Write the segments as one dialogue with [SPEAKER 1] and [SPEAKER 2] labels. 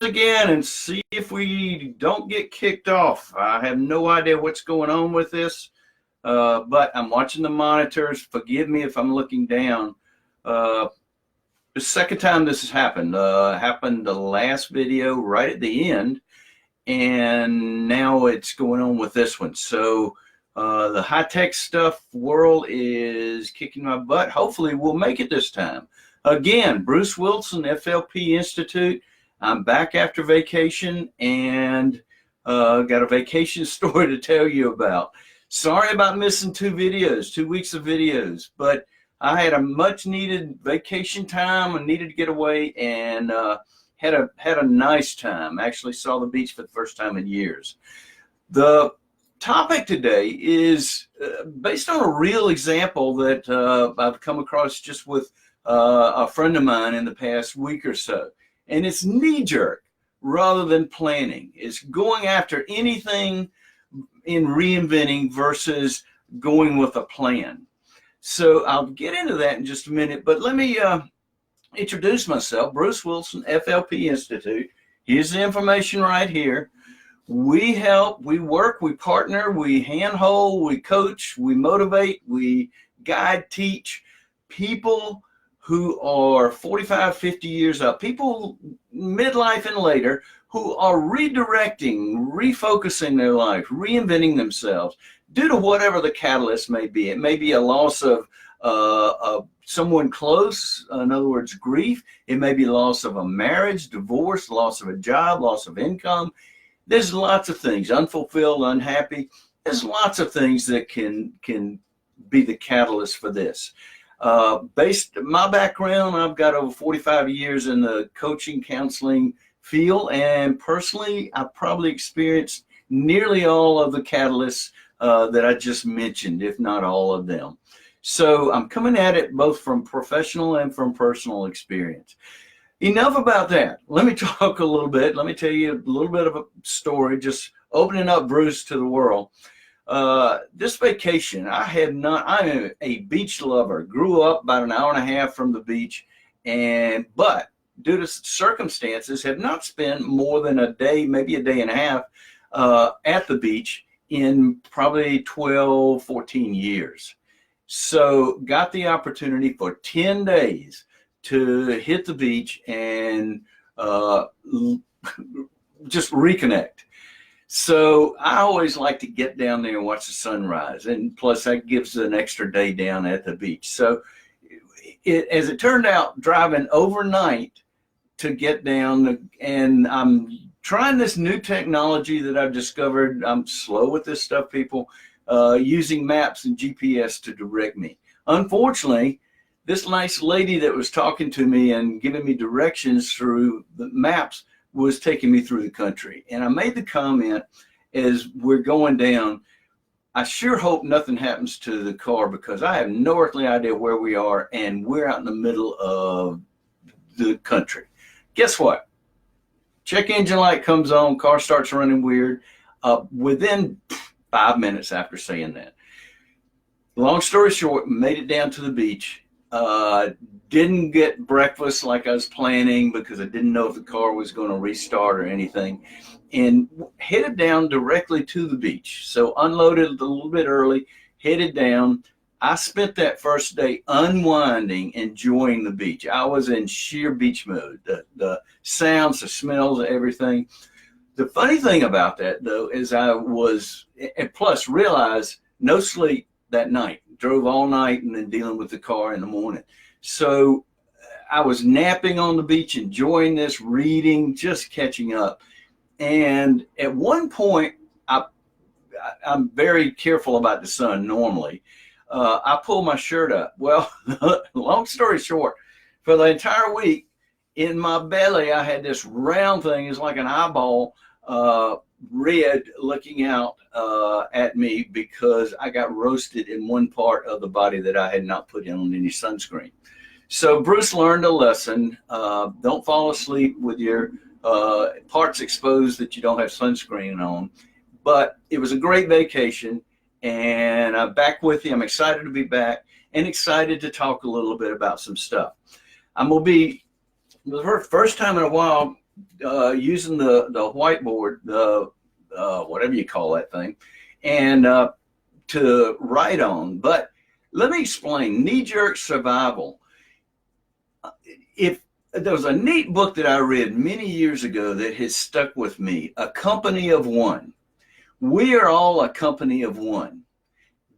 [SPEAKER 1] again and see if we don't get kicked off. I have no idea what's going on with this, but I'm watching the monitors. Forgive me if I'm looking down. The second time this has happened. Happened the last video right at the end, and now it's going on with this one. So the high-tech stuff world is kicking my butt. Hopefully we'll make it this time. Again, Bruce Wilson, FLP Institute. I'm back after vacation and got a vacation story to tell you about. Sorry about missing 2 weeks of videos, but I had a much needed vacation time. I needed to get away and had a nice time. Actually saw the beach for the first time in years. The topic today is based on a real example that I've come across just with a friend of mine in the past week or so. And it's knee-jerk rather than planning. It's going after anything in reinventing versus going with a plan. So I'll get into that in just a minute, but let me introduce myself. Bruce Wilson, FLP Institute. Here's the information right here. We help, we work, we partner, we handhold, we coach, we motivate, we guide, teach people who are 45, 50 years up, people midlife and later who are redirecting, refocusing their life, reinventing themselves due to whatever the catalyst may be. It may be a loss of someone close, in other words, grief. It may be loss of a marriage, divorce, loss of a job, loss of income. There's lots of things, unfulfilled, unhappy. There's lots of things that can be the catalyst for this. Based on my background, I've got over 45 years in the coaching, counseling field, and personally, I've probably experienced nearly all of the catalysts that I just mentioned, if not all of them. So I'm coming at it both from professional and from personal experience. Enough about that. Let me talk a little bit. Let me tell you a little bit of a story, just opening up Bruce to the world. This vacation, I'm a beach lover. Grew up about an hour and a half from the beach, but due to circumstances, have not spent more than a day, maybe a day and a half, at the beach in probably 12, 14 years. So got the opportunity for 10 days to hit the beach and just reconnect. So I always like to get down there and watch the sunrise, and plus that gives an extra day down at the beach. So as it turned out, driving overnight to get down, and I'm trying this new technology that I've discovered. I'm slow with this stuff, people, using maps and GPS to direct me. Unfortunately, this nice lady that was talking to me and giving me directions through the maps was taking me through the country. And I made the comment as we're going down, I sure hope nothing happens to the car because I have no earthly idea where we are, and we're out in the middle of the country. Guess what? Check engine light comes on, car starts running weird within 5 minutes after saying that. Long story short, made it down to the beach. Didn't get breakfast like I was planning because I didn't know if the car was going to restart or anything, and headed down directly to the beach. So unloaded a little bit early, headed down. I spent that first day unwinding, enjoying the beach. I was in sheer beach mode. The sounds, the smells, everything. The funny thing about that, though, is I was, and plus realized no sleep that night. Drove all night and then dealing with the car in the morning. So I was napping on the beach, enjoying this, reading, just catching up. And at one point, I'm very careful about the sun normally. I pulled my shirt up. Well, long story short, for the entire week, in my belly, I had this round thing. It's like an eyeball, red looking out at me because I got roasted in one part of the body that I had not put on any sunscreen. So Bruce learned a lesson. Don't fall asleep with your parts exposed that you don't have sunscreen on. But it was a great vacation, and I'm back with you. I'm excited to be back and excited to talk a little bit about some stuff. I'm going to be, the first time in a while, using the whiteboard, the whatever you call that thing, and to write on. But let me explain knee-jerk survival. If there was a neat book that I read many years ago that has stuck with me, A Company of One. We are all a company of one.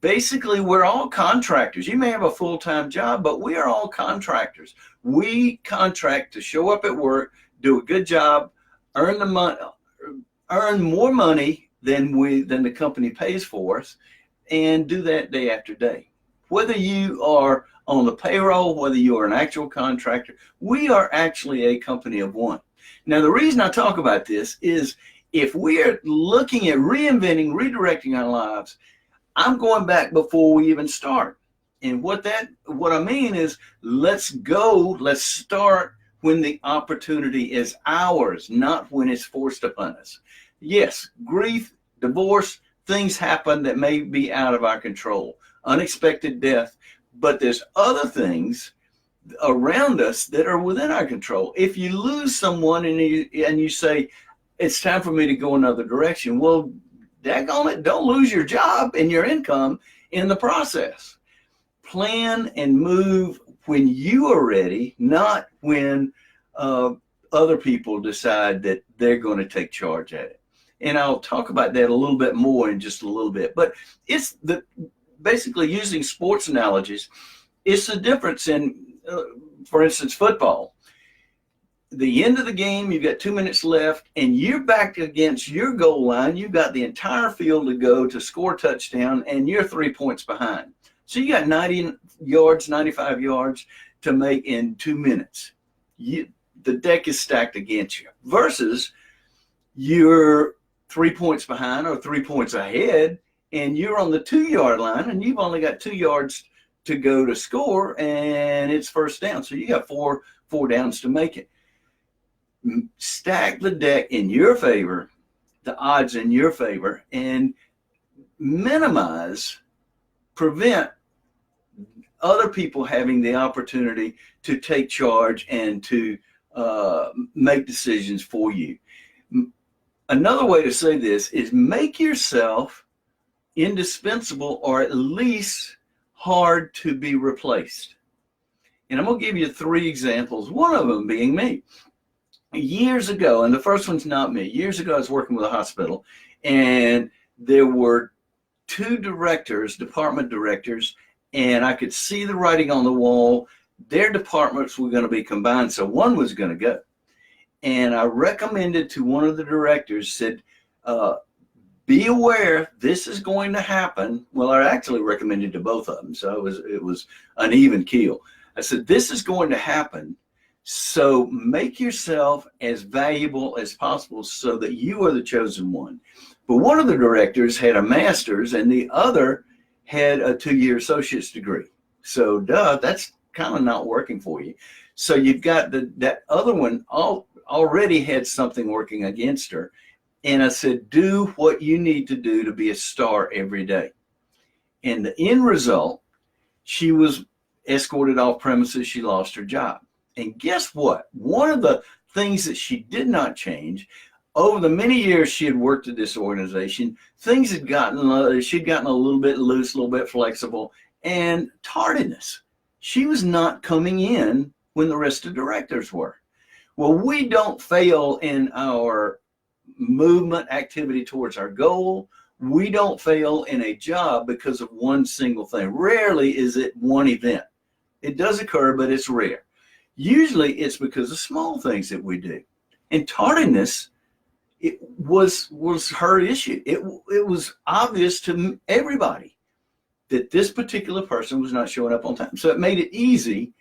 [SPEAKER 1] Basically, we're all contractors. You may have a full-time job, but we are all contractors. We contract to show up at work, do a good job, earn the money, earn more money than the company pays for us, and do that day after day. Whether you are on the payroll, whether you are an actual contractor, we are actually a company of one. Now, the reason I talk about this is if we are looking at reinventing, redirecting our lives, I'm going back before we even start. And what I mean is, let's start when the opportunity is ours, not when it's forced upon us. Yes, grief, divorce, things happen that may be out of our control, unexpected death, but there's other things around us that are within our control. If you lose someone and you say, it's time for me to go another direction, well, daggone it, don't lose your job and your income in the process. Plan and move when you are ready, not when other people decide that they're going to take charge at it. And I'll talk about that a little bit more in just a little bit. But it's basically using sports analogies. It's the difference in, for instance, football. The end of the game, you've got 2 minutes left, and you're back against your goal line. You've got the entire field to go to score a touchdown, and you're 3 points behind. So you got 90 yards, 95 yards to make in 2 minutes. The deck is stacked against you. Versus you're 3 points behind or 3 points ahead, and you're on the 2-yard line, and you've only got 2 yards to go to score, and it's first down. So you got four downs to make it. Stack the deck in your favor, the odds in your favor, and prevent other people having the opportunity to take charge and to make decisions for you. Another way to say this is make yourself indispensable, or at least hard to be replaced. And I'm going to give you 3 examples, one of them being me. Years ago, and the first one's not me, years ago I was working with a hospital, and there were 2 department directors, and I could see the writing on the wall. Their departments were going to be combined, so one was going to go. And I recommended to one of the directors, said, be aware this is going to happen. Well, I actually recommended to both of them, so it was an even keel. I said, this is going to happen. So make yourself as valuable as possible so that you are the chosen one. But one of the directors had a master's and the other had a 2-year associate's degree. So that's kind of not working for you. So you've got that other one already had something working against her. And I said, do what you need to do to be a star every day. And the end result, she was escorted off premises. She lost her job. And guess what? One of the things that she did not change, over the many years she had worked at this organization, things had she'd gotten a little bit loose, a little bit flexible, and tardiness. She was not coming in when the rest of the directors were. Well, we don't fail in our movement activity towards our goal. We don't fail in a job because of one single thing. Rarely is it one event. It does occur, but it's rare. Usually it's because of small things that we do. And tardiness, it was her issue. It was obvious to everybody that this particular person was not showing up on time. So it made it easy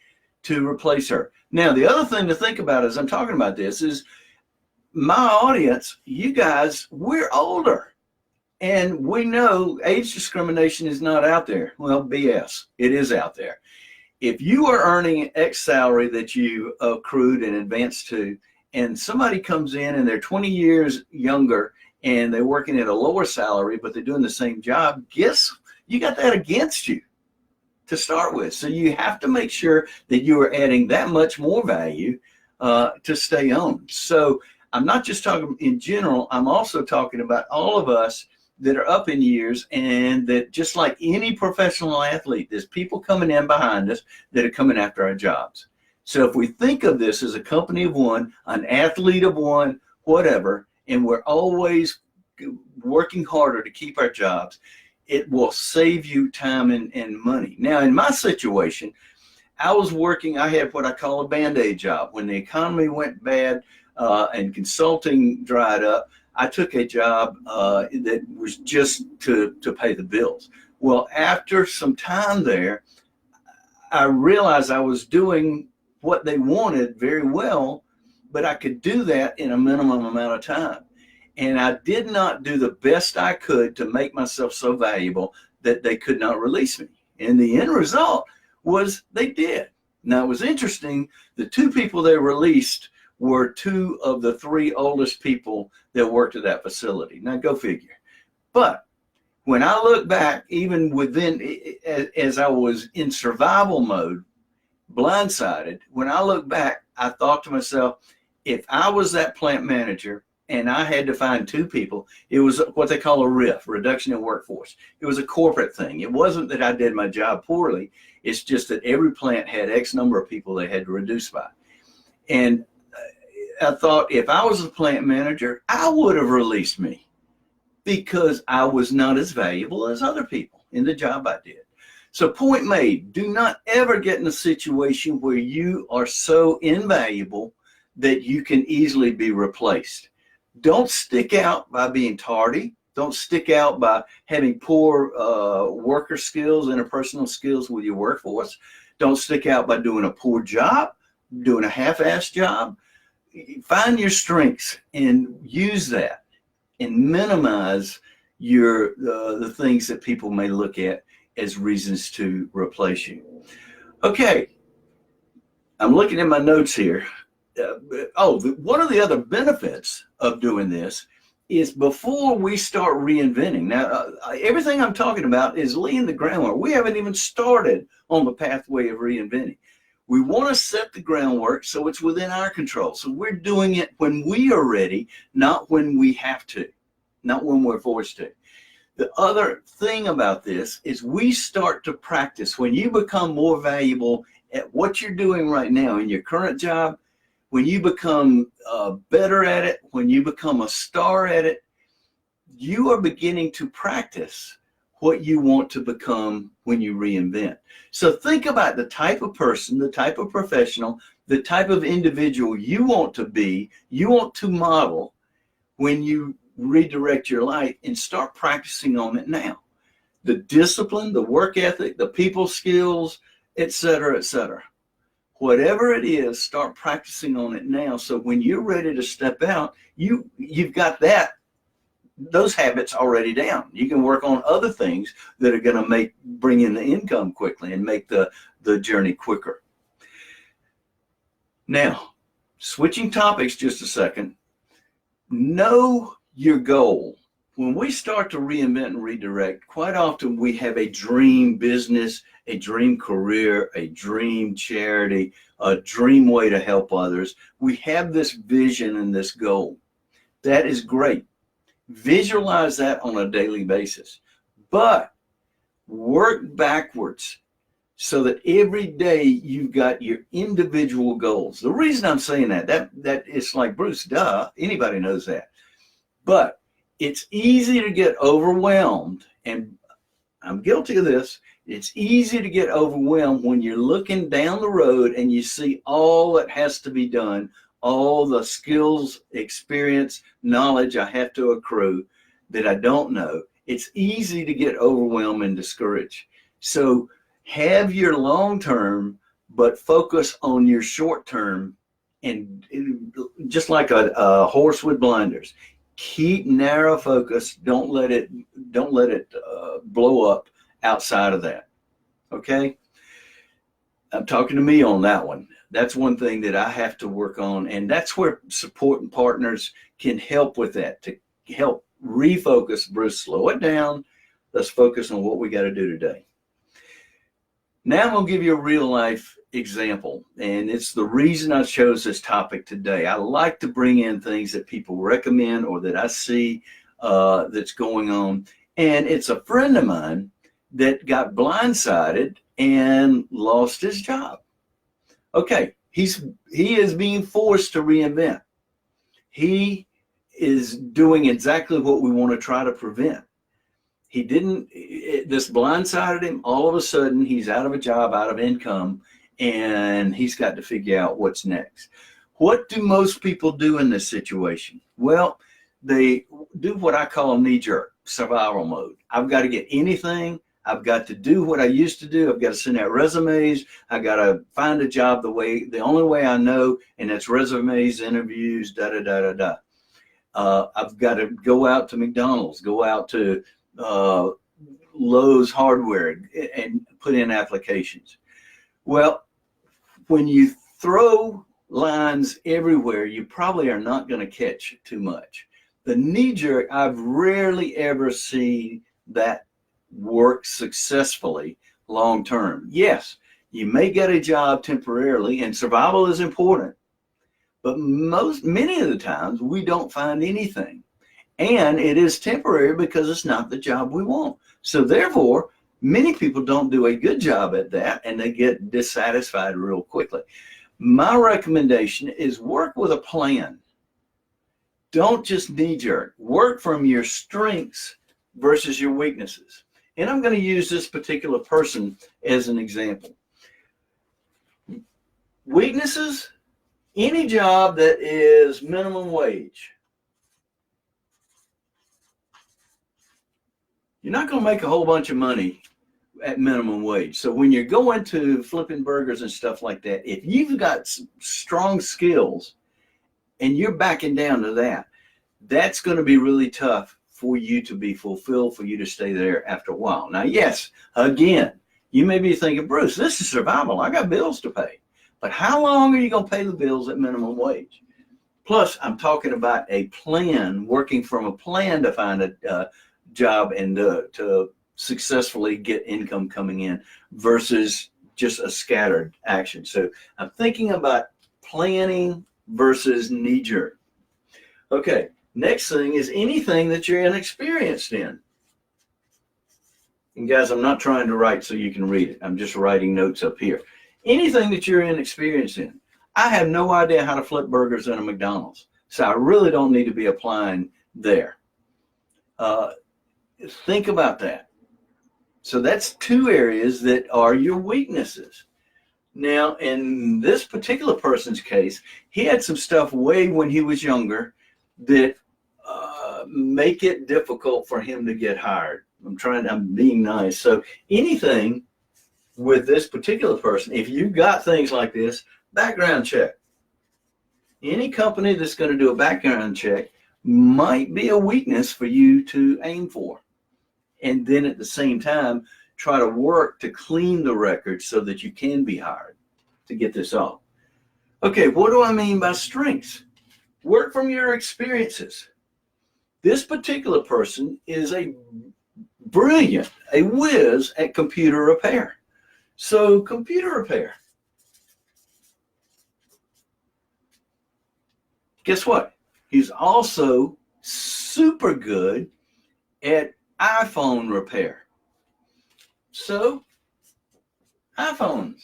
[SPEAKER 1] to replace her. Now, the other thing to think about as I'm talking about this is my audience, you guys, we're older. And we know age discrimination is not out there. Well, BS. It is out there. If you are earning X salary that you accrued and advanced to, and somebody comes in and they're 20 years younger and they're working at a lower salary, but they're doing the same job, guess you got that against you to start with. So you have to make sure that you are adding that much more value to stay on. So I'm not just talking in general, I'm also talking about all of us that are up in years, and that just like any professional athlete, there's people coming in behind us that are coming after our jobs. So if we think of this as a company of one, an athlete of one, whatever, and we're always working harder to keep our jobs, it will save you time and money. Now, in my situation, I was working, I had what I call a Band-Aid job. When the economy went bad and consulting dried up, I took a job that was just to pay the bills. Well, after some time there, I realized I was doing what they wanted very well, but I could do that in a minimum amount of time. And I did not do the best I could to make myself so valuable that they could not release me. And the end result was they did. Now, it was interesting. The two people they released were two of the three oldest people that worked at that facility. Now, go figure. But when I look back, even within, as I was in survival mode, blindsided, when I look back, I thought to myself, if I was that plant manager and I had to find two people, it was what they call a RIF, reduction in workforce. It was a corporate thing. It wasn't that I did my job poorly. It's just that every plant had X number of people they had to reduce by. And I thought, if I was a plant manager, I would have released me because I was not as valuable as other people in the job I did. So point made, do not ever get in a situation where you are so invaluable that you can easily be replaced. Don't stick out by being tardy. Don't stick out by having poor worker skills, interpersonal skills with your workforce. Don't stick out by doing a poor job, doing a half-assed job. Find your strengths and use that, and minimize your the things that people may look at as reasons to replace you. Okay, I'm looking at my notes here. One of the other benefits of doing this is before we start reinventing. Now, everything I'm talking about is laying the groundwork. We haven't even started on the pathway of reinventing. We want to set the groundwork so it's within our control. So we're doing it when we are ready, not when we have to, not when we're forced to. The other thing about this is we start to practice. When you become more valuable at what you're doing right now in your current job, when you become better at it, when you become a star at it, you are beginning to practice what you want to become when you reinvent. So think about the type of person, the type of professional, the type of individual you want to be, you want to model when you redirect your life, and start practicing on it now. The discipline, the work ethic, the people skills, etc., etc. Whatever it is, start practicing on it now. So when you're ready to step out, you've got those habits already down. You can work on other things that are going to bring in the income quickly and make the journey quicker. Now, switching topics just a second. Know your goal. When we start to reinvent and redirect, quite often we have a dream business, a dream career, a dream charity, a dream way to help others. We have this vision and this goal. That is great. Visualize that on a daily basis, but work backwards so that every day you've got your individual goals. The reason I'm saying that it's like, Bruce, duh, anybody knows that. But it's easy to get overwhelmed, and I'm guilty of this. It's easy to get overwhelmed when you're looking down the road and you see all that has to be done, all the skills, experience, knowledge I have to accrue that I don't know. It's easy to get overwhelmed and discouraged. So have your long term, but focus on your short term, and just like a horse with blinders. Keep narrow focus. Don't let it blow up outside of that. Okay? I'm talking to me on that one. That's one thing that I have to work on, and that's where support and partners can help with that, to help refocus. Bruce, slow it down. Let's focus on what we got to do today. Now I'm going to give you a real life example, and it's the reason I chose this topic today. I like to bring in things that people recommend or that I see that's going on. And it's a friend of mine that got blindsided and lost his job. Okay, he is being forced to reinvent. He is doing exactly what we want to try to prevent. This blindsided him. All of a sudden, he's out of a job, out of income, and he's got to figure out what's next. What do most people do in this situation? Well, they do what I call knee-jerk, survival mode. I've got to get anything. I've got to do what I used to do. I've got to send out resumes. I've got to find a job the only way I know, and that's resumes, interviews, da-da-da-da-da. I've got to go out to McDonald's, go out to Lowe's Hardware and put in applications. Well, when you throw lines everywhere, you probably are not going to catch too much. The knee-jerk, I've rarely ever seen that work successfully long-term. Yes, you may get a job temporarily, and survival is important, but many of the times we don't find anything. And it is temporary because it's not the job we want. So therefore, many people don't do a good job at that, and they get dissatisfied real quickly. My recommendation is work with a plan. Don't just knee-jerk. Work from your strengths versus your weaknesses. And I'm going to use this particular person as an example. Weaknesses, any job that is minimum wage. You're not going to make a whole bunch of money at minimum wage. So when you're going to flipping burgers and stuff like that, if you've got strong skills and you're backing down to that, that's going to be really tough for you to be fulfilled, for you to stay there after a while. Now, yes, again, you may be thinking, Bruce, this is survival. I got bills to pay. But how long are you going to pay the bills at minimum wage? Plus, I'm talking about a plan, working from a plan to find a job and to successfully get income coming in versus just a scattered action. So I'm thinking about planning versus knee-jerk. Okay, next thing is anything that you're inexperienced in. And guys, I'm not trying to write so you can read it. I'm just writing notes up here. Anything that you're inexperienced in. I have no idea how to flip burgers in a McDonald's, so I really don't need to be applying there. Think about that. So that's two areas that are your weaknesses. Now, in this particular person's case, he had some stuff way when he was younger that make it difficult for him to get hired. I'm being nice. So anything with this particular person, if you've got things like this, background check. Any company that's going to do a background check might be a weakness for you to aim for. And then at the same time, try to work to clean the record so that you can be hired to get this off. Okay, what do I mean by strengths? Work from your experiences. This particular person is a whiz at computer repair. So computer repair. Guess what? He's also super good at iPhone repair. So, iPhones.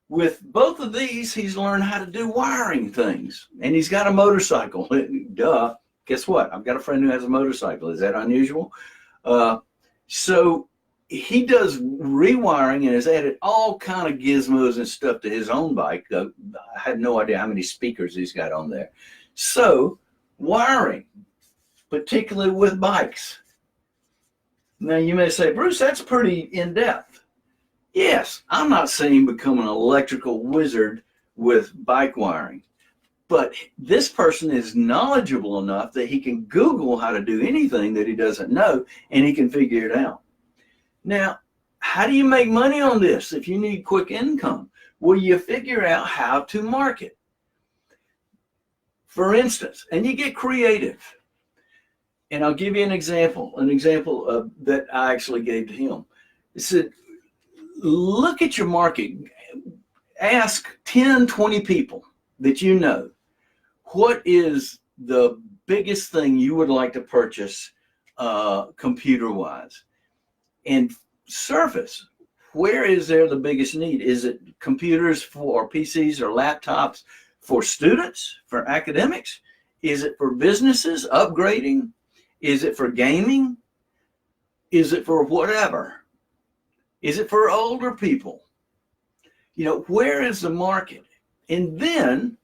[SPEAKER 1] With both of these, he's learned how to do wiring things. And he's got a motorcycle. Duh. Guess what? I've got a friend who has a motorcycle. Is that unusual? So, he does rewiring and has added all kind of gizmos and stuff to his own bike. I had no idea how many speakers he's got on there. So, wiring, particularly with bikes. Now, you may say, Bruce, that's pretty in-depth. Yes, I'm not saying become an electrical wizard with bike wiring, but this person is knowledgeable enough that he can Google how to do anything that he doesn't know, and he can figure it out. Now, how do you make money on this if you need quick income? Well, you figure out how to market. For instance, and you get creative. And I'll give you an example that I actually gave to him. He said, look at your market. Ask 10, 20 people that you know, what is the biggest thing you would like to purchase computer-wise? And surface, where is there the biggest need? Is it computers for PCs or laptops for students, for academics? Is it for businesses upgrading? Is it for gaming? Is it for whatever? Is it for older people? You know, where is the market? And then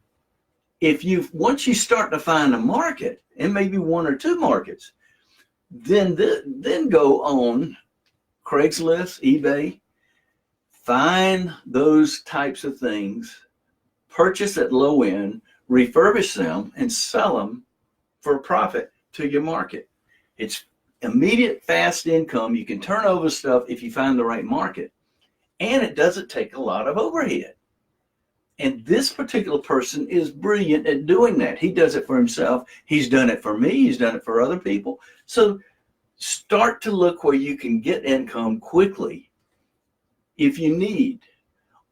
[SPEAKER 1] once you start to find a market, and maybe one or two markets, then go on Craigslist, eBay, find those types of things, purchase at low end, refurbish them, and sell them for a profit to your market. It's immediate, fast income. You can turn over stuff if you find the right market, and it doesn't take a lot of overhead. And this particular person is brilliant at doing that. He does it for himself. He's done it for me. He's done it for other people. So start to look where you can get income quickly if you need.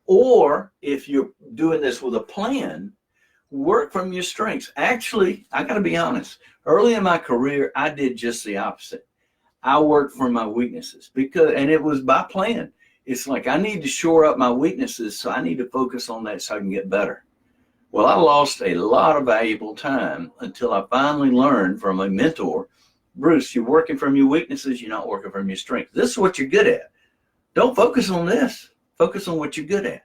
[SPEAKER 1] Or if you're doing this with a plan, work from your strengths. Actually, I got to be honest. Early in my career, I did just the opposite. I worked from my weaknesses and it was by plan. It's like I need to shore up my weaknesses, so I need to focus on that so I can get better. Well, I lost a lot of valuable time until I finally learned from a mentor, Bruce, you're working from your weaknesses, you're not working from your strengths. This is what you're good at. Don't focus on this. Focus on what you're good at.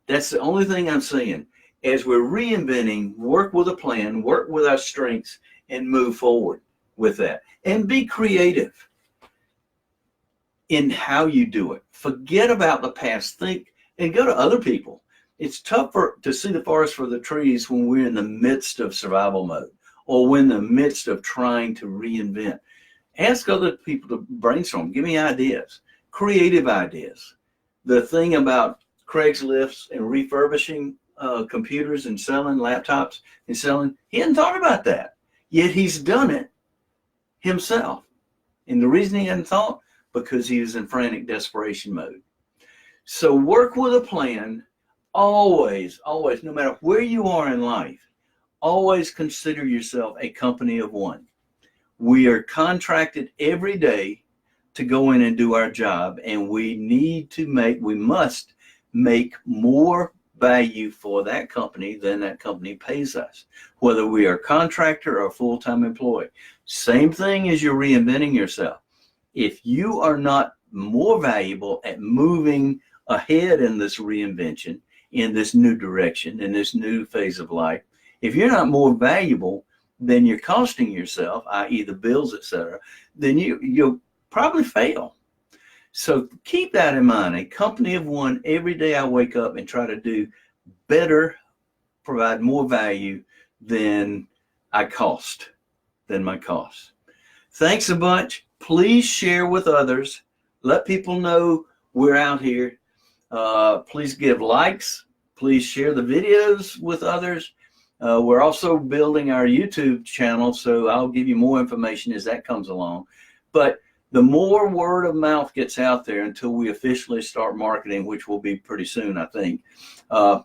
[SPEAKER 1] That's the only thing I'm saying. As we're reinventing, work with a plan, work with our strengths, and move forward with that. And be creative in how you do it. Forget about the past. Think and go to other people. It's tougher to see the forest for the trees when we're in the midst of survival mode or when in the midst of trying to reinvent. Ask other people to brainstorm. Give me ideas, creative ideas. The thing about Craigslist and refurbishing computers and selling laptops and selling, he hadn't thought about that. Yet he's done it himself. And the reason he hadn't thought, because he was in frantic desperation mode. So work with a plan. Always, no matter where you are in life, always consider yourself a company of one. We are contracted every day to go in and do our job, and we must make more value for that company than that company pays us, whether we are a contractor or a full-time employee. Same thing as you're reinventing yourself. If you are not more valuable at moving ahead in this reinvention, in this new direction, in this new phase of life, if you're not more valuable than you're costing yourself, i.e. the bills, etc., then you'll probably fail. So keep that in mind. A company of one, every day I wake up and try to do better, provide more value than my cost. Thanks a bunch. Please share with others. Let people know we're out here. Please give likes. Please share the videos with others. We're also building our YouTube channel, so I'll give you more information as that comes along. But the more word of mouth gets out there until we officially start marketing, which will be pretty soon, I think, the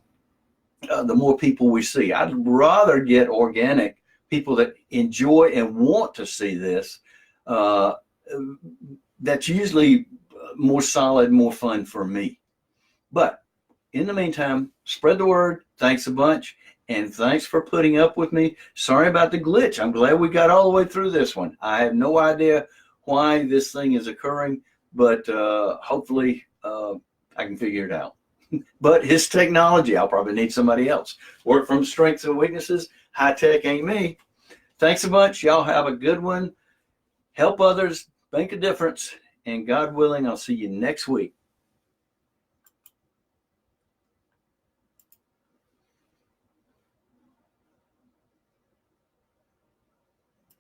[SPEAKER 1] more people we see. I'd rather get organic people that enjoy and want to see this. That's usually more solid, more fun for me. But in the meantime, spread the word. Thanks a bunch. And thanks for putting up with me. Sorry about the glitch. I'm glad we got all the way through this one. I have no idea why this thing is occurring, but hopefully I can figure it out. But it's technology. I'll probably need somebody else. Work from strengths and weaknesses. High tech ain't me. Thanks a bunch. Y'all have a good one. Help others. Make a difference. And God willing, I'll see you next week.